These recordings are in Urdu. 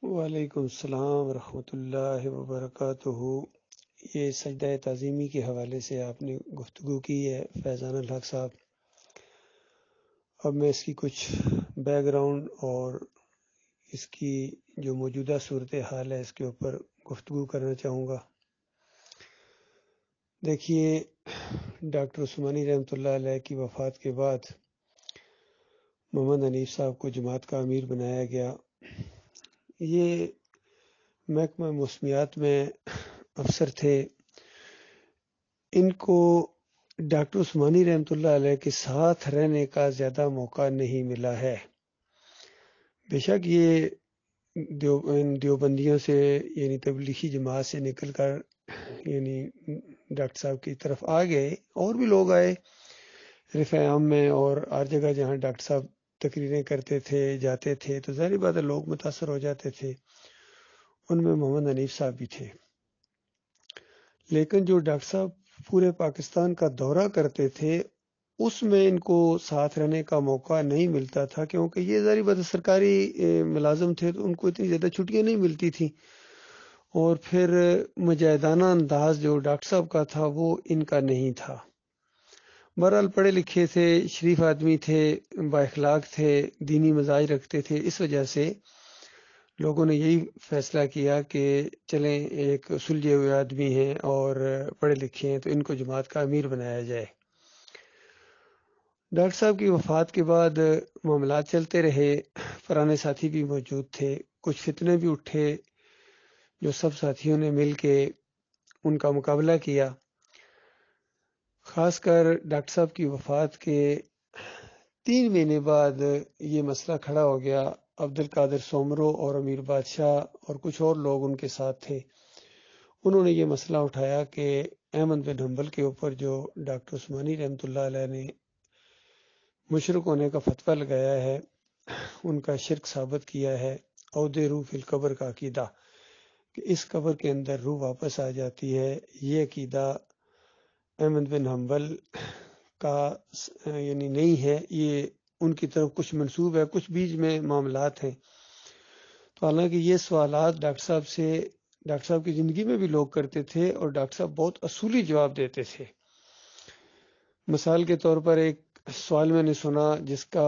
وعلیکم السلام ورحمۃ اللہ وبرکاتہ۔ یہ سجدہ تعظیمی کے حوالے سے آپ نے گفتگو کی ہے فیضان الحق صاحب۔ اب میں اس کی کچھ بیک گراؤنڈ اور اس کی جو موجودہ صورتحال ہے اس کے اوپر گفتگو کرنا چاہوں گا۔ دیکھیے، ڈاکٹر عثمانی رحمۃ اللہ علیہ کی وفات کے بعد محمد حنیف صاحب کو جماعت کا امیر بنایا گیا۔ یہ محکمہ موسمیات میں افسر تھے۔ ان کو ڈاکٹر عثمانی رحمۃ اللہ علیہ کے ساتھ رہنے کا زیادہ موقع نہیں ملا ہے۔ بے شک یہ دیوبندیوں سے یعنی تبلیغی جماعت سے نکل کر یعنی ڈاکٹر صاحب کی طرف آ گئے، اور بھی لوگ آئے رفع عام میں اور ہر جگہ جہاں ڈاکٹر صاحب تقریریں کرتے تھے جاتے تھے تو ظاہر بات ہے لوگ متاثر ہو جاتے تھے۔ ان میں محمد حنیف صاحب بھی تھے۔ لیکن جو ڈاکٹر صاحب پورے پاکستان کا دورہ کرتے تھے اس میں ان کو ساتھ رہنے کا موقع نہیں ملتا تھا، کیونکہ یہ ظاہر بات سرکاری ملازم تھے تو ان کو اتنی زیادہ چھٹیاں نہیں ملتی تھیں، اور پھر مجاہدانہ انداز جو ڈاکٹر صاحب کا تھا وہ ان کا نہیں تھا۔ بہرحال پڑھے لکھے تھے، شریف آدمی تھے، با اخلاق تھے، دینی مزاج رکھتے تھے، اس وجہ سے لوگوں نے یہی فیصلہ کیا کہ چلیں ایک سلجھے ہوئے آدمی ہیں اور پڑھے لکھے ہیں تو ان کو جماعت کا امیر بنایا جائے۔ ڈاکٹر صاحب کی وفات کے بعد معاملات چلتے رہے، پرانے ساتھی بھی موجود تھے، کچھ فتنے بھی اٹھے جو سب ساتھیوں نے مل کے ان کا مقابلہ کیا۔ خاص کر ڈاکٹر صاحب کی وفات کے 3 مہینے بعد یہ مسئلہ کھڑا ہو گیا۔ عبد القادر سومرو اور امیر بادشاہ اور کچھ اور لوگ ان کے ساتھ تھے، انہوں نے یہ مسئلہ اٹھایا کہ احمد بن حنبل کے اوپر جو ڈاکٹر عثمانی رحمۃ اللہ علیہ نے مشرک ہونے کا فتویٰ لگایا ہے، ان کا شرک ثابت کیا ہے، عود روح فی القبر کا عقیدہ کہ اس قبر کے اندر روح واپس آ جاتی ہے، یہ عقیدہ احمد بن حنبل کا یعنی نہیں ہے، یہ ان کی طرف کچھ منسوب ہے، کچھ بیچ میں معاملات ہیں۔ تو حالانکہ یہ سوالات ڈاکٹر صاحب کی زندگی میں بھی لوگ کرتے تھے اور ڈاکٹر صاحب بہت اصولی جواب دیتے تھے۔ مثال کے طور پر ایک سوال میں نے سنا جس کا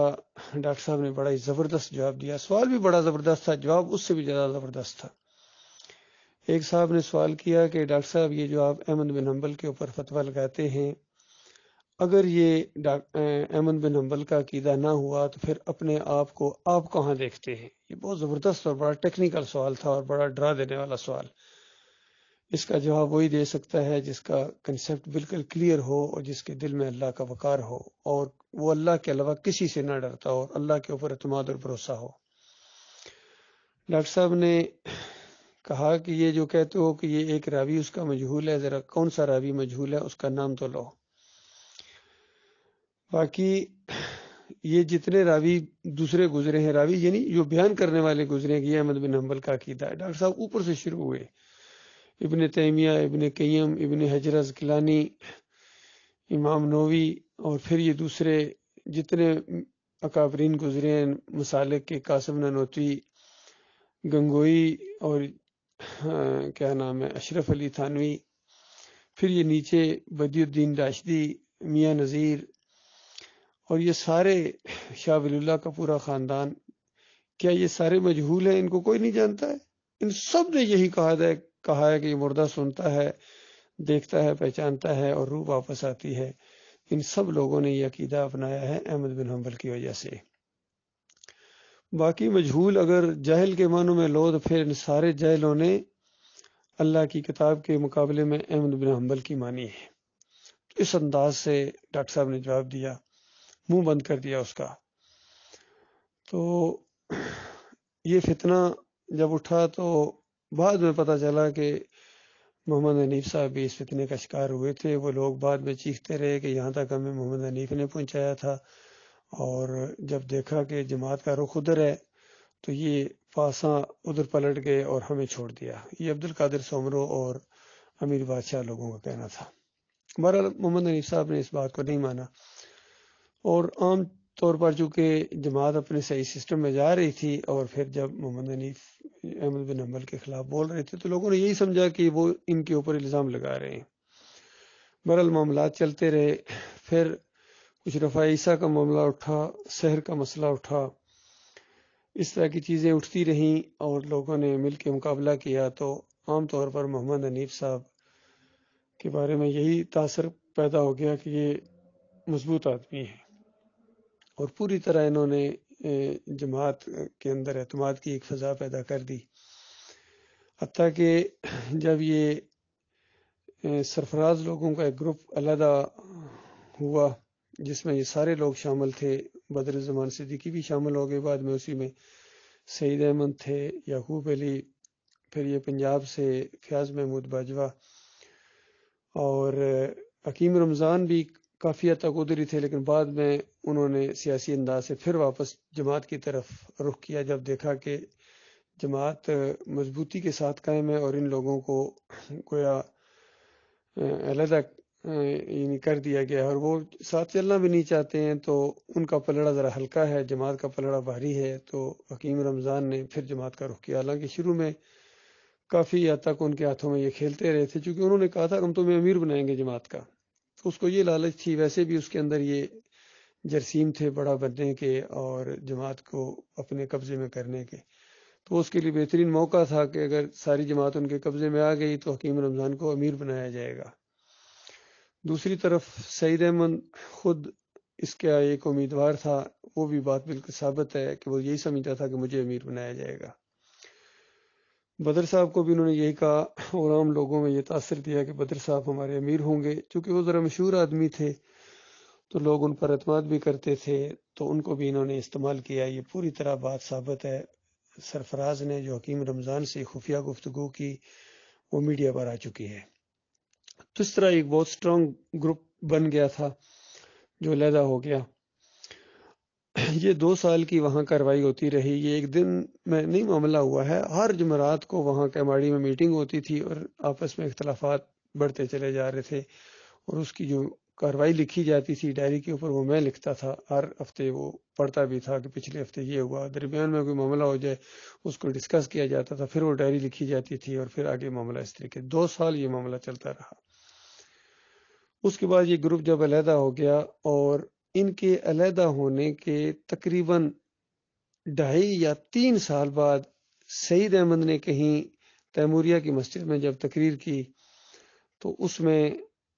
ڈاکٹر صاحب نے بڑا ہی زبردست جواب دیا۔ سوال بھی بڑا زبردست تھا، جواب اس سے بھی زیادہ زبردست تھا۔ ایک صاحب نے سوال کیا کہ ڈاکٹر صاحب یہ جو آپ احمد بن حنبل کے اوپر فتویٰ لگاتے ہیں، اگر یہ احمد بن حنبل کا عقیدہ نہ ہوا تو پھر اپنے آپ کو آپ کہاں دیکھتے ہیں؟ یہ بہت زبردست اور بڑا ٹیکنیکل سوال تھا اور بڑا ڈرا دینے والا سوال۔ اس کا جواب وہی دے سکتا ہے جس کا کنسیپٹ بالکل کلیئر ہو اور جس کے دل میں اللہ کا وقار ہو اور وہ اللہ کے علاوہ کسی سے نہ ڈرتا ہو، اللہ کے اوپر اعتماد اور بھروسہ ہو۔ ڈاکٹر صاحب نے کہا کہ یہ جو کہتے ہو کہ یہ ایک راوی اس کا مجہول ہے، ذرا کون سا راوی مجہول ہے اس کا نام تو لو۔ باقی یہ جتنے راوی دوسرے گزرے ہیں، راوی یعنی جو بیان کرنے والے گزرے ہیں کہ یہ احمد بن حنبل کا عقیدہ ہے، ڈاکٹر صاحب اوپر سے شروع ہوئے، ابن تیمیہ، ابن قیم، ابن حجر عسقلانی، امام نووی، اور پھر یہ دوسرے جتنے اکابرین گزرے ہیں، مسالک کے قاسم نانوتوی، گنگوئی، اور کیا نام ہے اشرف علی تھانوی، پھر یہ نیچے بدی الدین راشدی، میاں نذیر، اور یہ سارے شاہ ولی اللہ کا پورا خاندان۔ کیا یہ سارے مجہول ہیں؟ ان کو کوئی نہیں جانتا ہے؟ ان سب نے یہی کہا ہے کہ یہ مردہ سنتا ہے، دیکھتا ہے، پہچانتا ہے اور روح واپس آتی ہے۔ ان سب لوگوں نے یہ عقیدہ اپنایا ہے احمد بن حنبل کی وجہ سے۔ باقی مجہول اگر جاہل کے معنوں میں لو تو پھر ان سارے جاہلوں نے اللہ کی کتاب کے مقابلے میں احمد بن حنبل کی مانی ہے۔ اس انداز سے ڈاکٹر صاحب نے جواب دیا، منہ بند کر دیا اس کا۔ تو یہ فتنہ جب اٹھا تو بعد میں پتہ چلا کہ محمد حنیف صاحب بھی اس فتنے کا شکار ہوئے تھے۔ وہ لوگ بعد میں چیختے رہے کہ یہاں تک ہمیں محمد حنیف نے پہنچایا تھا، اور جب دیکھا کہ جماعت کا رخ ادھر ہے تو یہ پاساں ادھر پلٹ گئے اور ہمیں چھوڑ دیا۔ یہ عبد القادر سومرو اور امیر بادشاہ لوگوں کا کہنا تھا۔ بہرحال محمد حنیف صاحب نے اس بات کو نہیں مانا، اور عام طور پر چونکہ جماعت اپنے صحیح سسٹم میں جا رہی تھی، اور پھر جب محمد حنیف احمد بن حنبل کے خلاف بول رہے تھے، تو لوگوں نے یہی سمجھا کہ وہ ان کے اوپر الزام لگا رہے ہیں۔ بہرحال معاملات چلتے رہے، پھر کچھ رفع عیسیٰ کا معاملہ اٹھا، سحر کا مسئلہ اٹھا، اس طرح کی چیزیں اٹھتی رہیں اور لوگوں نے مل کے مقابلہ کیا۔ تو عام طور پر محمد حنیف صاحب کے بارے میں یہی تاثر پیدا ہو گیا کہ یہ مضبوط آدمی ہے، اور پوری طرح انہوں نے جماعت کے اندر اعتماد کی ایک فضا پیدا کر دی، حتیٰ کہ جب یہ سرفراز لوگوں کا ایک گروپ علیحدہ ہوا جس میں یہ سارے لوگ شامل تھے، بدر الزمان صدیقی بھی شامل ہو گئے بعد میں، اسی میں سعید احمد تھے، یعقوب علی، پھر یہ پنجاب سے فیاض محمود باجوہ اور حکیم رمضان بھی کافی حد تک ادھر ہی تھے، لیکن بعد میں انہوں نے سیاسی انداز سے پھر واپس جماعت کی طرف رخ کیا جب دیکھا کہ جماعت مضبوطی کے ساتھ قائم ہے اور ان لوگوں کو گویا علیحدہ یعنی کر دیا گیا، اور وہ ساتھ چلنا بھی نہیں چاہتے ہیں، تو ان کا پلڑا ذرا ہلکا ہے، جماعت کا پلڑا بھاری ہے۔ تو حکیم رمضان نے پھر جماعت کا رخ کیا، حالانکہ شروع میں کافی حد تک ان کے ہاتھوں میں یہ کھیلتے رہے تھے، چونکہ انہوں نے کہا تھا کہ ہم تمہیں امیر بنائیں گے جماعت کا، تو اس کو یہ لالچ تھی، ویسے بھی اس کے اندر یہ جرثیم تھے بڑا بننے کے اور جماعت کو اپنے قبضے میں کرنے کے، تو اس کے لیے بہترین موقع تھا کہ اگر ساری جماعت ان کے قبضے میں آ گئی تو حکیم رمضان کو امیر بنایا جائے گا۔ دوسری طرف سعید احمد خود اس کا ایک امیدوار تھا، وہ بھی بات بالکل ثابت ہے کہ وہ یہی سمجھتا تھا کہ مجھے امیر بنایا جائے گا۔ بدر صاحب کو بھی انہوں نے یہی کہا، اور عام لوگوں میں یہ تاثر دیا کہ بدر صاحب ہمارے امیر ہوں گے، چونکہ وہ ذرا مشہور آدمی تھے تو لوگ ان پر اعتماد بھی کرتے تھے، تو ان کو بھی انہوں نے استعمال کیا۔ یہ پوری طرح بات ثابت ہے، سرفراز نے جو حکیم رمضان سے خفیہ گفتگو کی وہ میڈیا پر آ چکی ہے۔ تو اس طرح ایک بہت سٹرونگ گروپ بن گیا تھا جو علیحدہ ہو گیا۔ یہ 2 سال کی وہاں کارروائی ہوتی رہی، یہ ایک دن میں نہیں معاملہ ہوا ہے، ہر جمعرات کو وہاں کیماڑی میں میٹنگ ہوتی تھی اور آپس میں اختلافات بڑھتے چلے جا رہے تھے، اور اس کی جو کارروائی لکھی جاتی تھی ڈائری کے اوپر وہ میں لکھتا تھا، ہر ہفتے وہ پڑھتا بھی تھا کہ پچھلے ہفتے یہ ہوا، درمیان میں کوئی معاملہ ہو جائے اس کو ڈسکس کیا جاتا تھا، پھر وہ ڈائری لکھی جاتی تھی اور پھر آگے معاملہ اس طریقے 2 سال یہ معاملہ چلتا رہا۔ اس کے بعد یہ گروپ جب علیحدہ ہو گیا، اور ان کے علیحدہ ہونے کے تقریباً 2.5 یا 3 سال بعد سعید احمد نے کہیں تیموریہ کی مسجد میں جب تقریر کی تو اس میں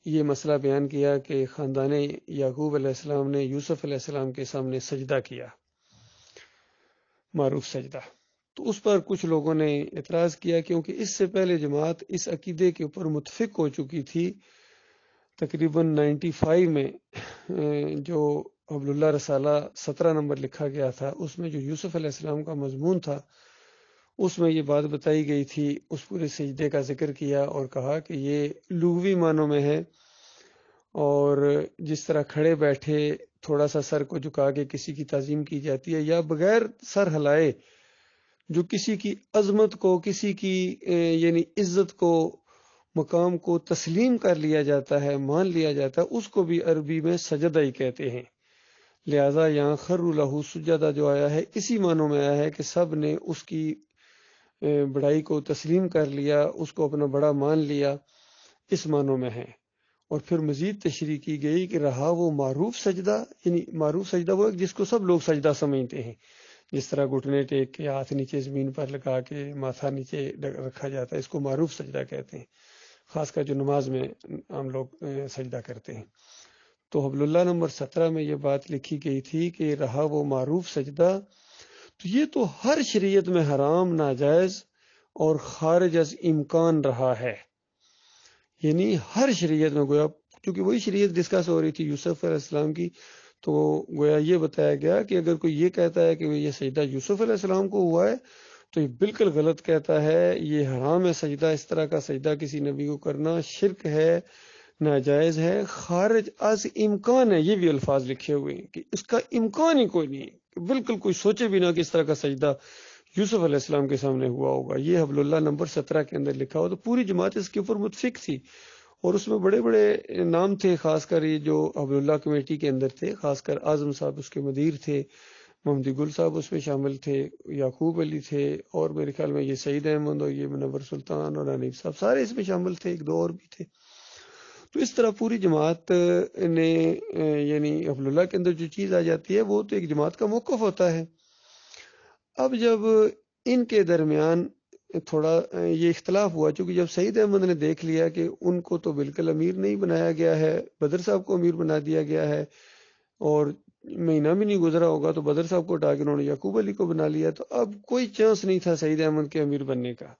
یہ مسئلہ بیان کیا کہ خاندان یعقوب علیہ السلام نے یوسف علیہ السلام کے سامنے سجدہ کیا، معروف سجدہ۔ تو اس پر کچھ لوگوں نے اعتراض کیا، کیونکہ اس سے پہلے جماعت اس عقیدے کے اوپر متفق ہو چکی تھی تقریباً 95 میں، جو حبل اللہ رسالہ 17 نمبر لکھا گیا تھا، اس میں جو یوسف علیہ السلام کا مضمون تھا اس میں یہ بات بتائی گئی تھی، اس پورے سجدے کا ذکر کیا اور کہا کہ یہ لغوی معنوں میں ہے، اور جس طرح کھڑے بیٹھے تھوڑا سا سر کو جھکا کے کسی کی تعظیم کی جاتی ہے، یا بغیر سر ہلائے جو کسی کی عظمت کو، کسی کی یعنی عزت کو، مقام کو تسلیم کر لیا جاتا ہے، مان لیا جاتا ہے، اس کو بھی عربی میں سجدہ ہی کہتے ہیں۔ لہذا یہاں خر لہو سجدہ جو آیا ہے اسی معنوں میں آیا ہے کہ سب نے اس کی بڑائی کو تسلیم کر لیا، اس کو اپنا بڑا مان لیا، اس معنوں میں ہے۔ اور پھر مزید تشریح کی گئی کہ رہا وہ معروف سجدہ، یعنی معروف سجدہ وہ جس کو سب لوگ سجدہ سمجھتے ہیں، جس طرح گھٹنے ٹیک کے ہاتھ نیچے زمین پر لگا کے ماتھا نیچے رکھا جاتا ہے، اس کو معروف سجدہ کہتے ہیں، خاص کر جو نماز میں ہم لوگ سجدہ کرتے ہیں۔ تو حبل اللہ نمبر 17 میں یہ بات لکھی گئی تھی کہ رہا وہ معروف سجدہ، تو یہ تو ہر شریعت میں حرام، ناجائز اور خارج از امکان رہا ہے، یعنی ہر شریعت میں، گویا کیونکہ وہی شریعت ڈسکس ہو رہی تھی یوسف علیہ السلام کی، تو گویا یہ بتایا گیا کہ اگر کوئی یہ کہتا ہے کہ یہ سجدہ یوسف علیہ السلام کو ہوا ہے تو یہ بالکل غلط کہتا ہے، یہ حرام ہے سجدہ، اس طرح کا سجدہ کسی نبی کو کرنا شرک ہے، ناجائز ہے، خارج از امکان ہے، یہ بھی الفاظ لکھے ہوئے ہیں کہ اس کا امکان ہی کوئی نہیں ہے، بالکل کوئی سوچے بھی نہ کہ اس طرح کا سجدہ یوسف علیہ السلام کے سامنے ہوا ہوگا۔ یہ حبل اللہ نمبر 17 کے اندر لکھا ہوا، تو پوری جماعت اس کے اوپر متفق تھی، اور اس میں بڑے بڑے نام تھے، خاص کر یہ جو حبل اللہ کمیٹی کے اندر تھے، خاص کر اعظم صاحب اس کے مدیر تھے، محمدی گل صاحب اس میں شامل تھے، یعقوب علی تھے، اور میرے خیال میں یہ سعید احمد اور یہ منور سلطان اور حنیف صاحب سارے اس میں شامل تھے، ایک دو اور بھی تھے۔ تو اس طرح پوری جماعت نے یعنی حفظ اللہ کے اندر جو چیز آ جاتی ہے وہ تو ایک جماعت کا موقف ہوتا ہے۔ اب جب ان کے درمیان تھوڑا یہ اختلاف ہوا، چونکہ جب سعید احمد نے دیکھ لیا کہ ان کو تو بالکل امیر نہیں بنایا گیا ہے، بدر صاحب کو امیر بنا دیا گیا ہے، اور مہینہ بھی نہیں گزرا ہوگا تو بدر صاحب کو ہٹا کے انہوں نے یعقوب علی کو بنا لیا، تو اب کوئی چانس نہیں تھا سعید احمد کے امیر بننے کا،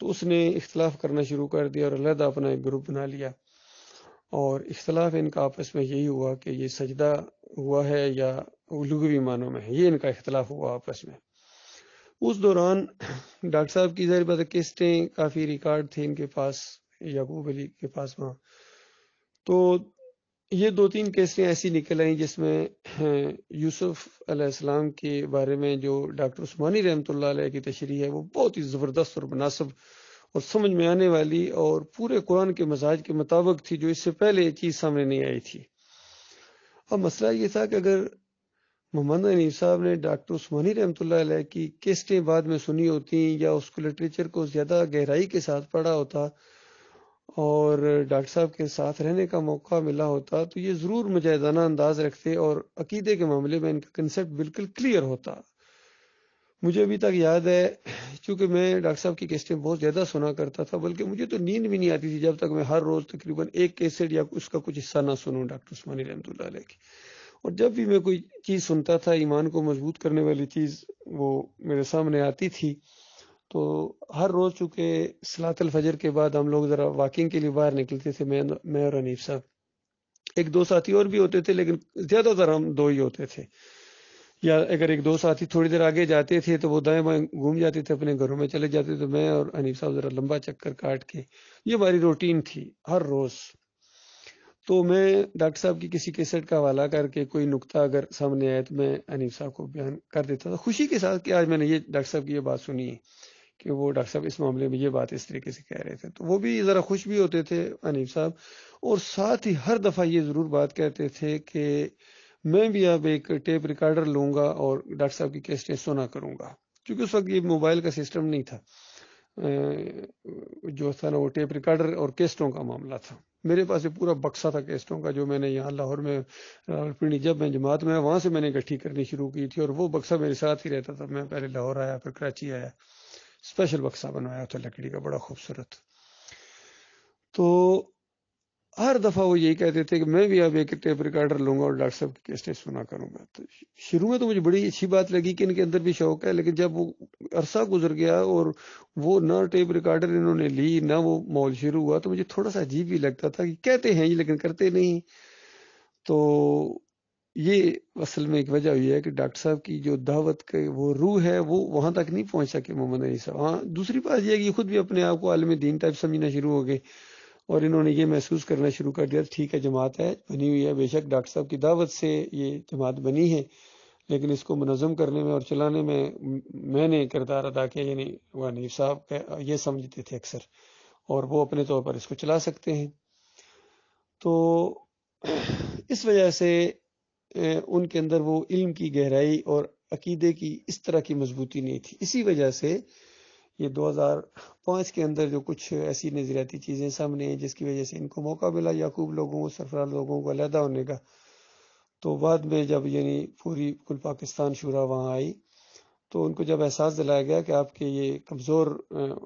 تو اس نے اختلاف کرنا شروع کر دیا اور علیحدہ اپنا ایک گروپ بنا لیا۔ اور اختلاف ان کا آپس میں یہی ہوا کہ یہ سجدہ ہوا ہے یا لغوی معنوں میں ہے، یہ ان کا اختلاف ہوا آپس میں۔ اس دوران ڈاکٹر صاحب کی ظاہر بات ہے کیسٹیں کافی ریکارڈ تھے ان کے پاس، یعقوب علی کے پاس وہاں، تو یہ دو تین کیسٹیں ایسی نکل آئیں جس میں یوسف علیہ السلام کے بارے میں جو ڈاکٹر عثمانی رحمۃ اللہ علیہ کی تشریح ہے وہ بہت ہی زبردست اور مناسب اور سمجھ میں آنے والی اور پورے قرآن کے مزاج کے مطابق تھی، جو اس سے پہلے یہ چیز سامنے نہیں آئی تھی۔ اب مسئلہ یہ تھا کہ اگر محمد حنیف صاحب نے ڈاکٹر عثمانی رحمۃ اللہ علیہ کی کیسٹیں بعد میں سنی ہوتی یا اس کو لٹریچر کو زیادہ گہرائی کے ساتھ پڑھا ہوتا اور ڈاکٹر صاحب کے ساتھ رہنے کا موقع ملا ہوتا تو یہ ضرور مجاہدانہ انداز رکھتے اور عقیدے کے معاملے میں ان کا کنسیپٹ بالکل کلیئر ہوتا۔ مجھے ابھی تک یاد ہے، چونکہ میں ڈاکٹر صاحب کی کیسٹیں بہت زیادہ سنا کرتا تھا، بلکہ مجھے تو نیند بھی نہیں آتی تھی جب تک میں ہر روز تقریباً ایک کیسٹ یا اس کا کچھ حصہ نہ سنوں ڈاکٹر عثمانی رحمۃ اللہ علیہ کی۔ اور جب بھی میں کوئی چیز سنتا تھا ایمان کو مضبوط کرنے والی چیز وہ میرے سامنے آتی تھی، تو ہر روز چونکہ صلاۃ الفجر کے بعد ہم لوگ ذرا واکنگ کے لیے باہر نکلتے تھے، میں اور حنیف صاحب، ایک دو ساتھی اور بھی ہوتے تھے لیکن زیادہ تر ہم دو ہی ہوتے تھے، یا اگر ایک دو ساتھی تھوڑی دیر آگے جاتے تھے تو وہ دائیں بائیں گھوم جاتے تھے، اپنے گھروں میں چلے جاتے تھے، میں اور حنیف صاحب ذرا لمبا چکر کاٹ کے، یہ ہماری روٹین تھی ہر روز۔ تو میں ڈاکٹر صاحب کی کسی کیسٹ کا حوالہ کر کے کوئی نقطہ اگر سامنے آئے تو میں حنیف صاحب کو بیان کر دیتا تھا خوشی کے ساتھ کہ آج میں نے یہ ڈاکٹر صاحب کی یہ بات سنی ہے کہ وہ ڈاکٹر صاحب اس معاملے میں یہ بات اس طریقے سے کہہ رہے تھے، تو وہ بھی ذرا خوش بھی ہوتے تھے حنیف صاحب، اور ساتھ ہی ہر دفعہ یہ ضرور بات کہتے تھے کہ میں بھی اب ایک ٹیپ ریکارڈر لوں گا اور ڈاکٹر صاحب کی کیسٹیں سنا کروں گا، کیونکہ اس وقت یہ موبائل کا سسٹم نہیں تھا، جو تھا نا وہ ٹیپ ریکارڈر اور کیسٹوں کا معاملہ تھا۔ میرے پاس یہ پورا بکسا تھا کیسٹوں کا، جو میں نے یہاں لاہور میں راولپنڈی جب میں جماعت میں وہاں سے میں نے اکٹھی کرنی شروع کی تھی، اور وہ بکسا میرے ساتھ ہی رہتا تھا۔ میں پہلے لاہور آیا، پھر کراچی آیا، اسپیشل بکسا بنوایا تھا لکڑی کا بڑا خوبصورت۔ تو ہر دفعہ وہ یہی کہتے تھے کہ میں بھی اب ایک ٹیپ ریکارڈر لوں گا اور ڈاکٹر صاحب کی کیسٹیں سنا کروں گا۔ تو شروع میں تو مجھے بڑی اچھی بات لگی کہ ان کے اندر بھی شوق ہے، لیکن جب وہ عرصہ گزر گیا اور وہ نہ ٹیپ ریکارڈر انہوں نے لی نہ وہ مول شروع ہوا، تو مجھے تھوڑا سا عجیب ہی لگتا تھا کہ کہتے ہیں لیکن کرتے نہیں۔ تو یہ اصل میں ایک وجہ ہوئی ہے کہ ڈاکٹر صاحب کی جو دعوت کی وہ روح ہے وہ وہاں تک نہیں پہنچ سکے محمد علی صاحب۔ ہاں، دوسری بات یہ ہے کہ یہ خود بھی اپنے آپ کو عالم دین ٹائپ سمجھنا شروع ہو گئے، اور انہوں نے یہ محسوس کرنا شروع کر دیا ٹھیک ہے جماعت ہے بنی ہوئی ہے، بے شک ڈاکٹر صاحب کی دعوت سے یہ جماعت بنی ہے، لیکن اس کو منظم کرنے میں اور چلانے میں نے کردار ادا کیا، یعنی وہ حنیف صاحب یہ سمجھتے تھے اکثر، اور وہ اپنے طور پر اس کو چلا سکتے ہیں۔ تو اس وجہ سے ان کے اندر وہ علم کی گہرائی اور عقیدے کی اس طرح کی مضبوطی نہیں تھی۔ اسی وجہ سے یہ 2005 کے اندر جو کچھ ایسی نظریاتی چیزیں سامنے ہیں جس کی وجہ سے ان کو موقع ملا یعقوب لوگوں کو، سرفراز لوگوں کو علیحدہ ہونے کا، تو بعد میں جب یعنی پوری کل پاکستان شورا وہاں آئی تو ان کو جب احساس دلایا گیا کہ آپ کے یہ کمزور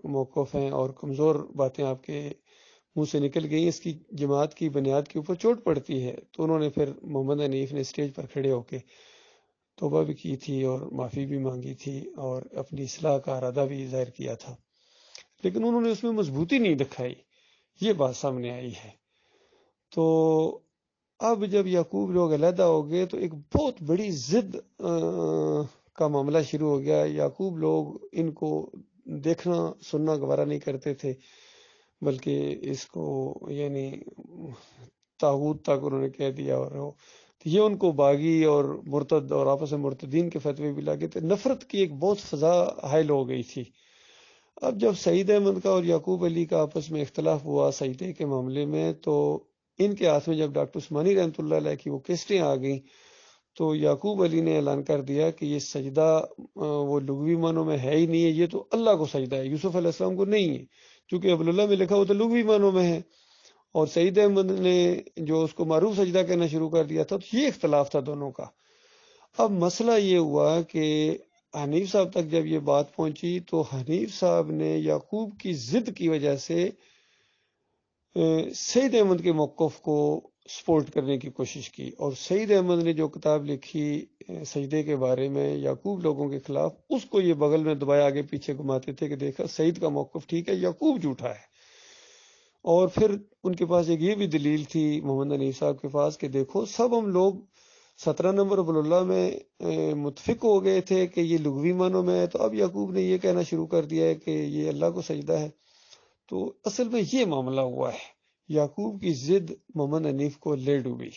موقف ہیں اور کمزور باتیں آپ کے منہ سے نکل گئی، اس کی جماعت کی بنیاد کے اوپر چوٹ پڑتی ہے، تو انہوں نے پھر محمد حنیف نے اسٹیج پر کھڑے ہو کے توبہ بھی کی تھی اور معافی بھی مانگی تھی اور اپنی اصلاح کا ارادہ بھی ظاہر کیا تھا، لیکن انہوں نے اس میں مضبوطی نہیں دکھائی، یہ بات سامنے آئی ہے۔ تو اب جب یعقوب لوگ علیحدہ ہو گئے تو ایک بہت بڑی ضد کا معاملہ شروع ہو گیا۔ یعقوب لوگ ان کو دیکھنا سننا گوارا نہیں کرتے تھے، بلکہ اس کو یعنی طاغوت تک انہوں نے کہہ دیا، اور یہ ان کو باغی اور مرتد اور آپس میں مرتدین کے فتوے بھی لگے تھے، نفرت کی ایک بہت فضا حائل ہو گئی تھی۔ اب جب سعید احمد کا اور یعقوب علی کا آپس میں اختلاف ہوا سجدے کے معاملے میں، تو ان کے ہاتھ میں جب ڈاکٹر عثمانی رحمۃ اللہ علیہ کی وہ کیسٹیں آ گئیں تو یعقوب علی نے اعلان کر دیا کہ یہ سجدہ وہ لغوی معنوں میں ہے ہی نہیں ہے، یہ تو اللہ کو سجدہ ہے، یوسف علیہ السلام کو نہیں ہے، چونکہ عبداللہ میں لکھا وہ تو لغوی معنوں میں ہے، اور سعید احمد نے جو اس کو معروف سجدہ کہنا شروع کر دیا تھا، تو یہ اختلاف تھا دونوں کا۔ اب مسئلہ یہ ہوا کہ حنیف صاحب تک جب یہ بات پہنچی تو حنیف صاحب نے یعقوب کی ضد کی وجہ سے سعید احمد کے موقف کو سپورٹ کرنے کی کوشش کی، اور سعید احمد نے جو کتاب لکھی سجدے کے بارے میں یعقوب لوگوں کے خلاف، اس کو یہ بغل میں دبایا آگے پیچھے گھماتے تھے کہ دیکھا سعید کا موقف ٹھیک ہے، یعقوب جھوٹا ہے۔ اور پھر ان کے پاس ایک یہ بھی دلیل تھی محمد حنیف صاحب کے پاس کہ دیکھو سب ہم لوگ 17 نمبر عبداللہ میں متفق ہو گئے تھے کہ یہ لغوی معنوں میں ہے، تو اب یعقوب نے یہ کہنا شروع کر دیا ہے کہ یہ اللہ کو سجدہ ہے۔ تو اصل میں یہ معاملہ ہوا ہے، یعقوب کی ضد محمد حنیف کو لے ڈوبی۔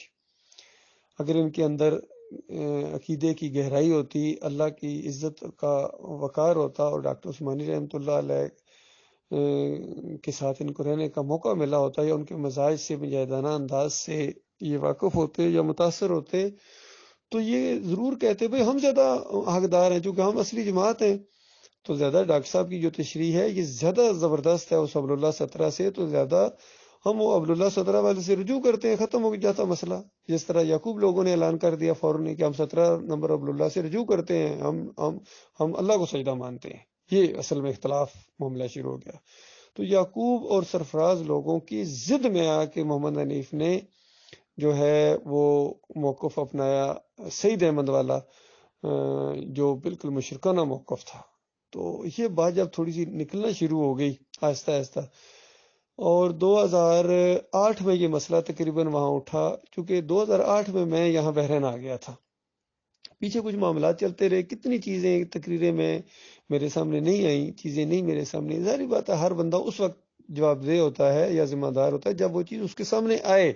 اگر ان کے اندر عقیدے کی گہرائی ہوتی، اللہ کی عزت کا وقار ہوتا، اور ڈاکٹر عثمانی رحمۃ اللہ علیہ کے ساتھ ان کو رہنے کا موقع ملا ہوتا، یا ان کے مزاج سے مجاہدانہ انداز سے یہ واقف ہوتے یا متاثر ہوتے، تو یہ ضرور کہتے بھئی ہم زیادہ حقدار ہیں، چونکہ ہم اصلی جماعت ہیں۔ تو زیادہ ڈاکٹر صاحب کی جو تشریح ہے یہ زیادہ زبردست ہے اس عبداللہ 17 سے، تو زیادہ ہم وہ عبداللہ 17 والے سے رجوع کرتے ہیں، ختم ہو جاتا مسئلہ۔ جس طرح یعقوب لوگوں نے اعلان کر دیا فوراً کہ ہم 17 نمبر عبداللہ سے رجوع کرتے ہیں، ہم اللہ کو سجدہ مانتے ہیں۔ یہ اصل میں اختلاف معاملہ شروع ہو گیا۔ تو یعقوب اور سرفراز لوگوں کی ضد میں آ کے محمد حنیف نے جو ہے وہ موقف اپنایا سعید احمد والا، جو بالکل مشرکانہ موقف تھا۔ تو یہ بات جب تھوڑی سی نکلنا شروع ہو گئی آہستہ آہستہ، اور 2008 میں یہ مسئلہ تقریباً وہاں اٹھا، چونکہ 2008 میں یہاں بحرین آ گیا تھا۔ پیچھے کچھ معاملات چلتے رہے، کتنی چیزیں تقریریں میں میرے سامنے نہیں آئیں، چیزیں نہیں میرے سامنے۔ ظاہری بات ہے ہر بندہ اس وقت جواب دہ ہوتا ہے یا ذمہ دار ہوتا ہے جب وہ چیز اس کے سامنے آئے۔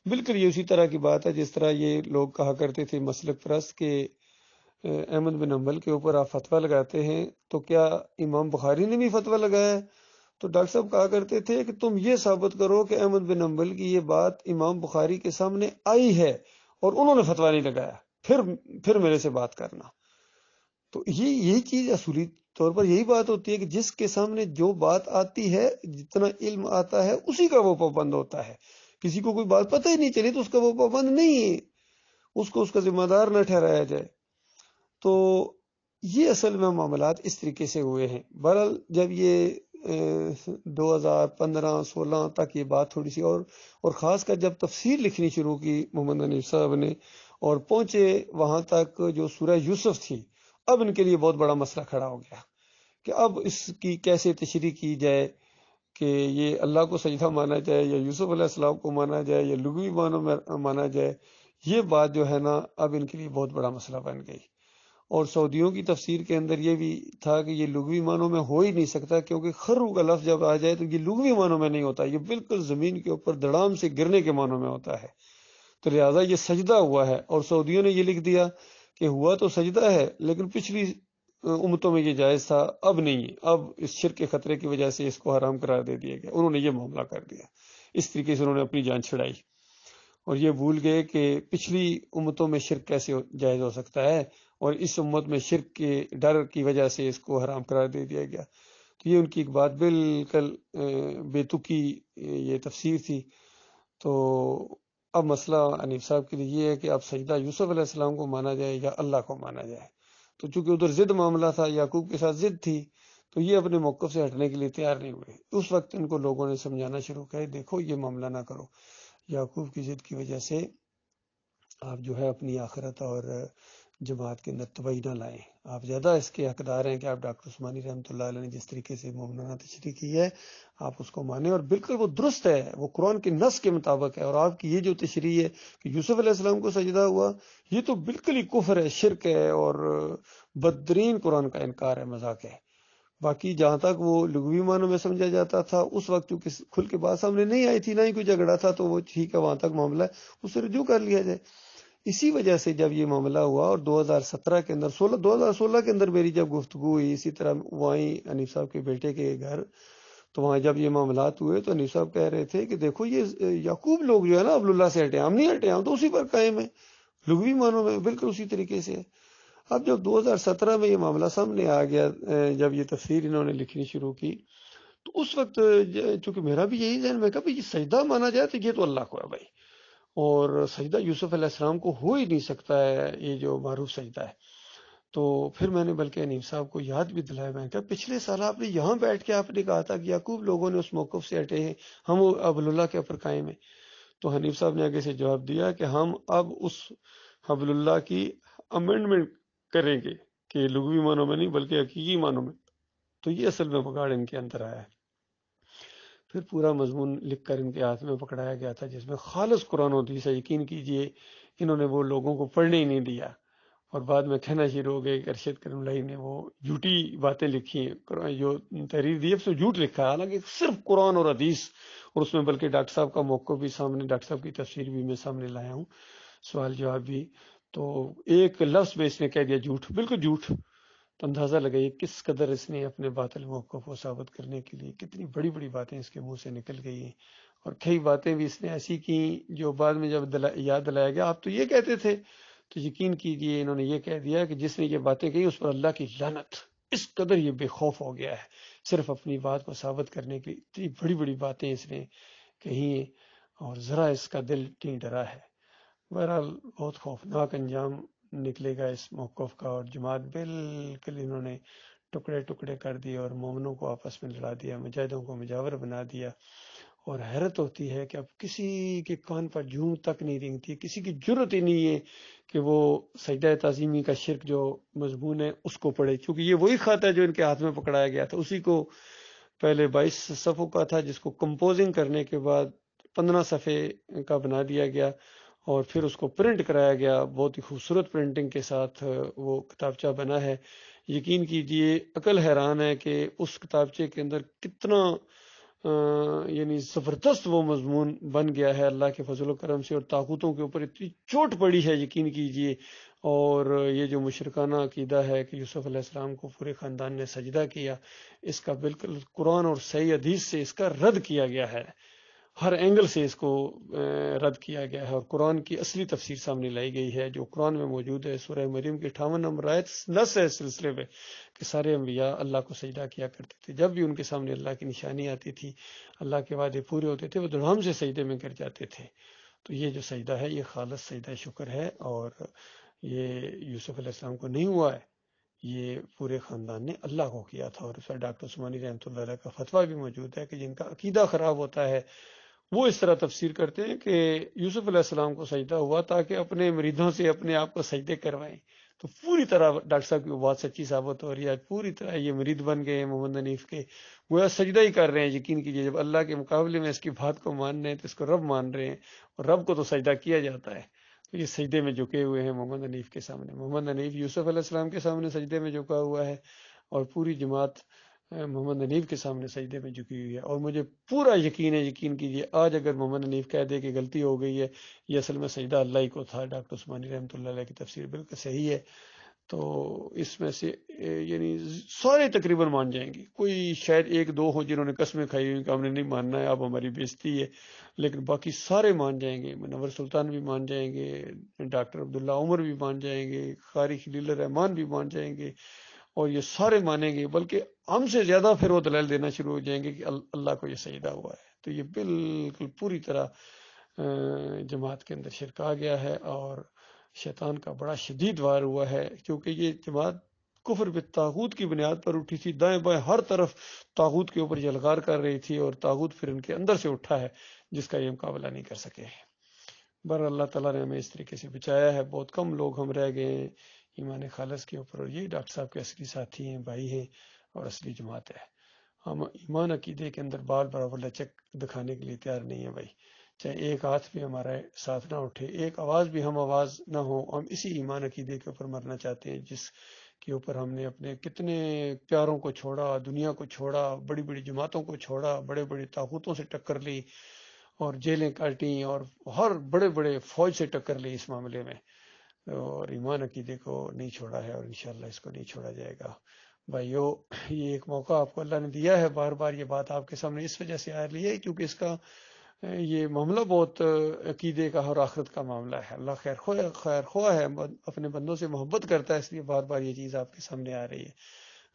بالکل یہ اسی طرح کی بات ہے جس طرح یہ لوگ کہا کرتے تھے مسلک پرست کے احمد بن حنبل کے اوپر آپ فتویٰ لگاتے ہیں، تو کیا امام بخاری نے بھی فتویٰ لگایا ہے؟ تو ڈاکٹر صاحب کہا کرتے تھے کہ تم یہ ثابت کرو کہ احمد بن حنبل کی یہ بات امام بخاری کے سامنے آئی ہے اور انہوں نے فتویٰ نہیں لگایا، پھر میرے سے بات کرنا۔ تو یہی چیز اصولی طور پر یہی بات ہوتی ہے کہ جس کے سامنے جو بات آتی ہے، جتنا علم آتا ہے اسی کا وہ پابند ہوتا ہے۔ کسی کو کوئی بات پتہ ہی نہیں چلی تو اس کا وہ پابند نہیں ہے، اس کو اس کا ذمہ دار نہ ٹھہرایا جائے۔ تو یہ اصل میں معاملات اس طریقے سے ہوئے ہیں۔ بہرحال جب یہ 2015-16 تک یہ بات تھوڑی سی اور خاص کر جب تفسیر لکھنی شروع کی محمد حنیف صاحب نے، اور پہنچے وہاں تک جو سورہ یوسف تھی، اب ان کے لیے بہت بڑا مسئلہ کھڑا ہو گیا کہ اب اس کی کیسے تشریح کی جائے کہ یہ اللہ کو سجدہ مانا جائے یا یوسف علیہ السلام کو مانا جائے یا لغوی معنوں میں مانا جائے۔ یہ بات جو ہے نا اب ان کے لیے بہت بڑا مسئلہ بن گئی۔ اور سعودیوں کی تفسیر کے اندر یہ بھی تھا کہ یہ لغوی معنوں میں ہو ہی نہیں سکتا، کیونکہ خرو کا لفظ جب آ جائے تو یہ لغوی معنوں میں نہیں ہوتا، یہ بالکل زمین کے اوپر دڑام سے گرنے کے معنوں میں ہوتا ہے۔ تو لہٰذا یہ سجدہ ہوا ہے، اور سعودیوں نے یہ لکھ دیا کہ ہوا تو سجدہ ہے لیکن پچھلی امتوں میں یہ جائز تھا، اب نہیں ہے، اب اس شرک کے خطرے کی وجہ سے اس کو حرام قرار دے دیا گیا۔ انہوں نے یہ معاملہ کر دیا، اس طریقے سے انہوں نے اپنی جان چھڑائی، اور یہ بھول گئے کہ پچھلی امتوں میں شرک کیسے جائز ہو سکتا ہے، اور اس امت میں شرک کے ڈر کی وجہ سے اس کو حرام قرار دے دیا گیا۔ تو یہ ان کی ایک بات بالکل بے تکی یہ تفسیر تھی۔ تو اب مسئلہ حنیف صاحب کے لیے یہ ہے کہ اب سجدہ یوسف علیہ السلام کو مانا جائے یا اللہ کو مانا جائے۔ تو چونکہ ادھر ضد معاملہ تھا، یعقوب کے ساتھ ضد تھی، تو یہ اپنے موقف سے ہٹنے کے لیے تیار نہیں ہوئے۔ اس وقت ان کو لوگوں نے سمجھانا شروع کیا، دیکھو یہ معاملہ نہ کرو، یعقوب کی ضد کی وجہ سے آپ جو ہے اپنی آخرت اور جماعت کے اندر تباہی نہ لائیں۔ آپ زیادہ اس کے حقدار ہیں کہ آپ ڈاکٹر عثمانی رحمۃ اللہ علیہ نے جس طریقے سے مومنانہ تشریح کی ہے آپ اس کو مانیں، اور بالکل وہ درست ہے، وہ قرآن کے نص کے مطابق ہے۔ اور آپ کی یہ جو تشریح ہے کہ یوسف علیہ السلام کو سجدہ ہوا، یہ تو بالکل ہی کفر ہے، شرک ہے، اور بدترین قرآن کا انکار ہے، مذاق ہے۔ باقی جہاں تک وہ لغوی معنوں میں سمجھا جاتا تھا اس وقت چونکہ کھل کے بات سامنے نہیں آئی تھی، نہ ہی کوئی جھگڑا تھا، تو وہ ٹھیک ہے، وہاں تک معاملہ ہے، اس سے رجوع کر لیا جائے۔ اسی وجہ سے جب یہ معاملہ ہوا اور 2017 کے اندر 2016 کے اندر میری جب گفتگو ہوئی اسی طرح وہیں حنیف صاحب کے بیٹے کے گھر، تو وہاں جب یہ معاملات ہوئے تو حنیف صاحب کہہ رہے تھے کہ دیکھو یہ یعقوب لوگ جو ہے نا عبداللہ سے ہٹے، ہم نہیں ہٹے، ہم تو اسی پر قائم ہیں، لغوی معنوں میں بالکل اسی طریقے سے ہے۔ اب جب 2017 میں یہ معاملہ سامنے آ گیا، جب یہ تفسیر انہوں نے لکھنی شروع کی، تو اس وقت چونکہ میرا بھی یہی ذہن میں کہا بھائی یہ سجدہ مانا جائے تو یہ تو اللہ کو ہے بھائی، اور سجدہ یوسف علیہ السلام کو ہو ہی نہیں سکتا ہے یہ جو معروف سجدہ ہے۔ تو پھر میں نے بلکہ حنیف صاحب کو یاد بھی دلایا، میں نے کہا پچھلے سال آپ نے یہاں بیٹھ کے آپ نے کہا تھا کہ یعقوب لوگوں نے اس موقف سے ہٹے ہیں، ہم حبل اللہ کے اوپر قائم ہیں۔ تو حنیف صاحب نے آگے سے جواب دیا کہ ہم اب اس حبل اللہ کی امینڈمنٹ کریں گے کہ لغوی معنوں میں نہیں بلکہ حقیقی معنوں میں۔ تو یہ اصل میں بگاڑ ان کے اندر آیا ہے۔ پھر پورا مضمون لکھ کر ان کے ہاتھ میں پکڑایا گیا تھا جس میں خالص قرآن و حدیث ہے، یقین کیجئے انہوں نے وہ لوگوں کو پڑھنے ہی نہیں دیا، اور بعد میں کہنا شروع ہو گئے کہ ارشد کریم اللہ نے وہ جھوٹی باتیں لکھی ہیں، جو تحریر دی ہے اس میں جھوٹ لکھا ہے، حالانکہ صرف قرآن اور حدیث، اور اس میں بلکہ ڈاکٹر صاحب کا موقف بھی سامنے، ڈاکٹر صاحب کی تفسیر بھی میں سامنے لایا ہوں، سوال جواب بھی۔ تو ایک لفظ میں اس نے کہہ دیا جھوٹ، بالکل جھوٹ۔ تو اندازہ لگائیے کس قدر اس نے اپنے باطل موقف کو ثابت کرنے کے لیے کتنی بڑی بڑی باتیں اس کے منہ سے نکل گئی ہیں، اور کئی باتیں بھی اس نے ایسی کی جو بعد میں جب یاد دلایا گیا آپ تو یہ کہتے تھے، تو یقین کیجئے انہوں نے یہ کہہ دیا کہ جس نے یہ باتیں کہی اس پر اللہ کی لعنت، اس قدر یہ بے خوف ہو گیا ہے صرف اپنی بات کو ثابت کرنے کی، اتنی بڑی بڑی باتیں اس نے کہی ہیں، اور ذرا اس کا دل نہیں ڈرا ہے۔ بہرحال بہت خوفناک انجام نکلے گا اس موقف کا، اور جماعت بالکل انہوں نے ٹکڑے ٹکڑے کر دیے اور مومنوں کو آپس میں لڑا دیا، مجاہدوں کو مجاور بنا دیا۔ اور حیرت ہوتی ہے کہ اب کسی کے کان پر جوں تک نہیں رینگتی، کسی کی جرت ہی نہیں ہے کہ وہ سجدہ تعظیمی کا شرک جو مضمون ہے اس کو پڑھے، کیونکہ یہ وہی خط ہے جو ان کے ہاتھ میں پکڑایا گیا تھا، اسی کو پہلے 22 صفحوں کا تھا جس کو کمپوزنگ کرنے کے بعد 15 صفحے کا بنا دیا گیا، اور پھر اس کو پرنٹ کرایا گیا، بہت ہی خوبصورت پرنٹنگ کے ساتھ وہ کتابچہ بنا ہے۔ یقین کیجئے عقل حیران ہے کہ اس کتابچے کے اندر کتنا یعنی زبردست وہ مضمون بن گیا ہے اللہ کے فضل و کرم سے، اور طاغوتوں کے اوپر اتنی چوٹ پڑی ہے یقین کیجئے۔ اور یہ جو مشرکانہ عقیدہ ہے کہ یوسف علیہ السلام کو پورے خاندان نے سجدہ کیا، اس کا بالکل قرآن اور صحیح حدیث سے اس کا رد کیا گیا ہے، ہر اینگل سے اس کو رد کیا گیا ہے، اور قرآن کی اصلی تفسیر سامنے لائی گئی ہے جو قرآن میں موجود ہے۔ سورہ مریم کی 58 نمبر آیت نص ہے اس سلسلے میں کہ سارے انبیاء اللہ کو سجدہ کیا کرتے تھے، جب بھی ان کے سامنے اللہ کی نشانی آتی تھی، اللہ کے وعدے پورے ہوتے تھے، وہ دھڑام سے سجدے میں گر جاتے تھے۔ تو یہ جو سجدہ ہے یہ خالص سجدہ شکر ہے، اور یہ یوسف علیہ السلام کو نہیں ہوا ہے، یہ پورے خاندان نے اللہ کو کیا تھا۔ اور اس پر ڈاکٹر عثمانی رحمۃ اللہ علیہ کا فتویٰ بھی موجود ہے کہ جن کا عقیدہ خراب ہوتا ہے وہ اس طرح تفسیر کرتے ہیں کہ یوسف علیہ السلام کو سجدہ ہوا تاکہ اپنے مریدوں سے اپنے آپ کو سجدے کروائیں، تو پوری طرح ڈاکٹر صاحب کی وہ بات سچی ثابت ہو رہی ہے، پوری طرح یہ مرید بن گئے ہیں محمد حنیف کے، وہ سجدہ ہی کر رہے ہیں۔ یقین کیجیے جب اللہ کے مقابلے میں اس کی بات کو مان رہے ہیں تو اس کو رب مان رہے ہیں، اور رب کو تو سجدہ کیا جاتا ہے، تو یہ سجدے میں جھکے ہوئے ہیں محمد حنیف کے سامنے۔ محمد حنیف یوسف علیہ السلام کے سامنے سجدے میں جھکا ہوا ہے، اور پوری جماعت محمد حنیف کے سامنے سجدے میں جھکی ہوئی ہے۔ اور مجھے پورا یقین ہے، یقین کیجیے آج اگر محمد حنیف کہہ دے کہ غلطی ہو گئی ہے، یہ اصل میں سجدہ اللہ ہی کو تھا، ڈاکٹر عثمانی رحمۃ اللہ علیہ کی تفسیر بالکل صحیح ہے، تو اس میں سے یعنی سارے تقریباً مان جائیں گے، کوئی شاید ایک دو ہو جنہوں نے قسمیں کھائی ہوئی کہ ہم نے نہیں ماننا ہے، اب ہماری بےزتی ہے، لیکن باقی سارے مان جائیں گے، منور سلطان بھی مان جائیں گے، ڈاکٹر عبداللہ عمر بھی مان جائیں گے، قاری خلیل الرحمان بھی مان جائیں گے، اور یہ سارے مانیں گے، بلکہ ہم سے زیادہ پھر وہ دلائل دینا شروع ہو جائیں گے کہ اللہ کو یہ سجدہ ہوا ہے۔ تو یہ بالکل پوری طرح جماعت کے اندر شرک آ گیا ہے، اور شیطان کا بڑا شدید وار ہوا ہے، کیونکہ یہ جماعت کفر بالطاغوت کی بنیاد پر اٹھی تھی، دائیں بائیں ہر طرف طاغوت کے اوپر یلغار کر رہی تھی، اور طاغوت پھر ان کے اندر سے اٹھا ہے جس کا یہ مقابلہ نہیں کر سکے۔ بر اللہ تعالیٰ نے ہمیں اس طریقے سے بچایا ہے، بہت کم لوگ ہم رہ گئے ہیں ایمان خالص کے اوپر، اور یہ ڈاکٹر صاحب کے اصلی ساتھی ہیں، بھائی ہیں، اور اصلی جماعت ہے۔ ہم ایمان عقیدے کے اندر بال برابر لچک دکھانے کے لیے تیار نہیں ہیں بھائی، چاہے ایک ہاتھ بھی ہمارا ساتھ نہ اٹھے، ایک آواز بھی ہم آواز نہ ہو، ہم اسی ایمان عقیدے کے اوپر مرنا چاہتے ہیں جس کے اوپر ہم نے اپنے کتنے پیاروں کو چھوڑا، دنیا کو چھوڑا، بڑی بڑی جماعتوں کو چھوڑا، بڑے بڑے طاغوتوں سے ٹکر لی، اور جیلیں کاٹیں، اور ہر بڑے بڑے فوج سے ٹکر لی اس معاملے میں، اور ایمان عقیدے کو نہیں چھوڑا ہے، اور انشاءاللہ اس کو نہیں چھوڑا جائے گا۔ بھائیو، یہ ایک موقع آپ کو اللہ نے دیا ہے، بار بار یہ بات آپ کے سامنے اس وجہ سے آ رہی ہے کیونکہ اس کا یہ معاملہ بہت عقیدے کا اور آخرت کا معاملہ ہے. اللہ خیر خواہ ہے، اپنے بندوں سے محبت کرتا ہے، اس لیے بار بار یہ چیز آپ کے سامنے آ رہی ہے.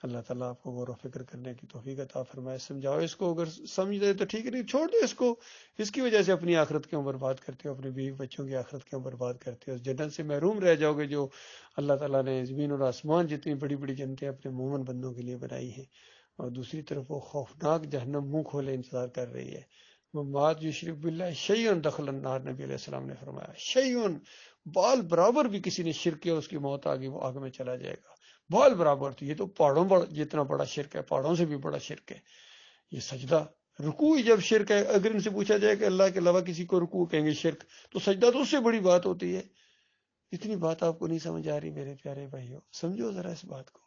اللہ تعالیٰ آپ کو غور و فکر کرنے کی توفیق عطا فرمائے. سمجھاؤ اس کو، اگر سمجھ لے تو ٹھیک، نہیں چھوڑ دو اس کو. اس کی وجہ سے اپنی آخرت کیوں برباد کرتے ہو، اپنے بیوی بچوں کی آخرت کیوں برباد کرتے ہو؟ جنت سے محروم رہ جاؤ گے جو اللہ تعالیٰ نے زمین اور آسمان جتنی بڑی بڑی جنتیں اپنے مومن بندوں کے لیے بنائی ہیں، اور دوسری طرف وہ خوفناک جہنم منہ کھولے انتظار کر رہی ہے. مات یشرک باللہ شیئن دخل النار، نبی علیہ السلام نے فرمایا شیئن، بال برابر بھی کسی نے شرک کیا اس کی موت آ گئی وہ آگ میں چلا جائے گا. بال برابر، تو یہ تو پہاڑوں جتنا بڑا شرک ہے، پہاڑوں سے بھی بڑا شرک ہے. یہ سجدہ، رکوع جب شرک ہے، اگر ان سے پوچھا جائے کہ اللہ کے علاوہ کسی کو رکوع کہیں گے شرک، تو سجدہ تو اس سے بڑی بات ہوتی ہے. اتنی بات آپ کو نہیں سمجھ آ رہی میرے پیارے بھائیوں؟ سمجھو ذرا اس بات کو.